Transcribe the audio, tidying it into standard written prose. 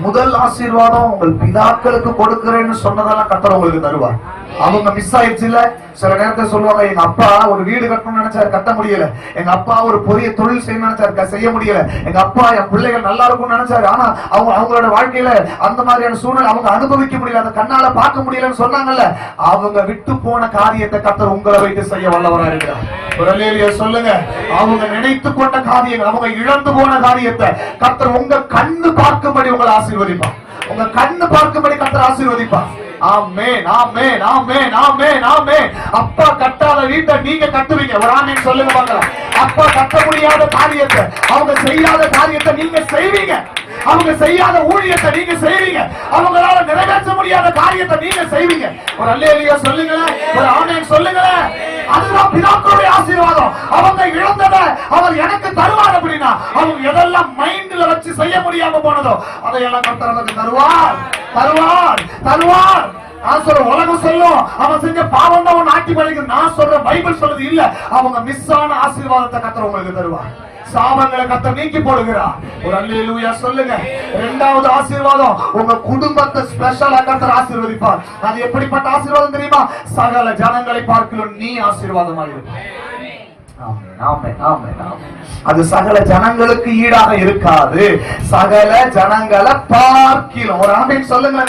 முதல் ஆசீர்வாதம் உங்கள் பிதாக்களுக்கு கொடுக்கிறேன்னு சொன்னதெல்லாம் கர்த்தர் உங்களுக்கு தருவார். அவங்க மிஸ் ஆயிடுச்சு இல்ல. சில நேரத்தில் சொல்லுவாங்க, எங்க அப்பா ஒரு வீடு கட்டணும்னு நினைச்சாரு, கட்ட முடியல. எங்க அப்பா ஒரு பெரிய தொழில் செய்யணும்னு நினைச்சாரு, செய்ய முடியல. எங்க அப்பா என் பிள்ளைகள் நல்லா இருக்கும்னு நினைச்சாரு, ஆனா அவங்களோட வாழ்க்கையில அந்த மாதிரியான சூழ்நிலை அவங்க அனுபவிக்க முடியல, அந்த கண்ணால பார்க்க முடியலன்னு சொன்னாங்கல்ல. அவங்க விட்டு போன காரியத்தை கர்த்தர் உங்களை வைத்து செய்ய வல்லவரா இருக்கிறார். ஒரு அல்லேலூயா சொல்லுங்க. அவங்க நினைத்து கொண்ட காரியங்கள், அவங்க இழந்து போன காரியத்தை கர்த்தர் உங்க கண்ணு பார்க்கும்படி உங்களை ஆசீர்வதிப்பார். உங்க கண்ணு பார்க்கும்படி கர்த்தர் ஆசீர்வதிப்பார். ஆமென், ஆமென், ஆமென், ஆமென், ஆமென். அப்பா கட்டாத வீட்டை நீங்க கட்டுவீங்க. ஒரு ஆமென் சொல்லுங்க பார்க்கலாம். அப்பா கட்ட முடியாத காரியத்தை, அவங்க செய்யாத காரியத்தை நீங்க செய்வீங்க. அவங்க செய்யாத ஊழியத்தை நீங்க செய்வீங்க. அவங்களால நிறைவேற்ற முடியாத காரியத்தை நீங்க செய்வீங்க. ஒரு அல்லேலூயா சொல்லுங்க, ஒரு ஆமென் சொல்லுங்க. அதுதான் பிதாக்களுடைய ஆசீர்வாதம். அவங்க இழந்ததை அவர் எனக்கு தருவார் அப்படின்னா, அவங்க எதெல்லாம் மைண்ட்ல வச்சு செய்ய முடியாம போனதோ அதையெல்லாம் கர்த்தர் நமக்கு தருவார், தருவார், தருவார். நான் சொல்ற உலகம் சொல்லும் அவன் செஞ்ச பாவம் தான் ஆக்கி படைக்குது. நான் சொல்ற பைபிள் சொல்றது இல்ல. அவங்க மிஸ் ஆன ஆசீர்வாதத்தை கர்த்தர் உங்களுக்கு தருவார். சாபங்களை கர்த்தர் நீக்கி போடுகிறார். ஒரு அல்லேலூயா சொல்லுங்க. இரண்டாவது ஆசீர்வாதம், உங்க குடும்பத்தை ஸ்பெஷலா கர்த்தர் ஆசீர்வதிப்பார். அது எப்படிப்பட்ட ஆசீர்வாதம் தெரியுமா? சகல ஜனங்களை பார்க்கலும் நீ ஆசீர்வாதமாக இருப்பாய். அது சகல ஜனங்களுக்கு ஈடாக இருக்காது. சகல ஜனங்களை பார்க்கிலும். ஒரு ஆமென் சொல்லுங்க.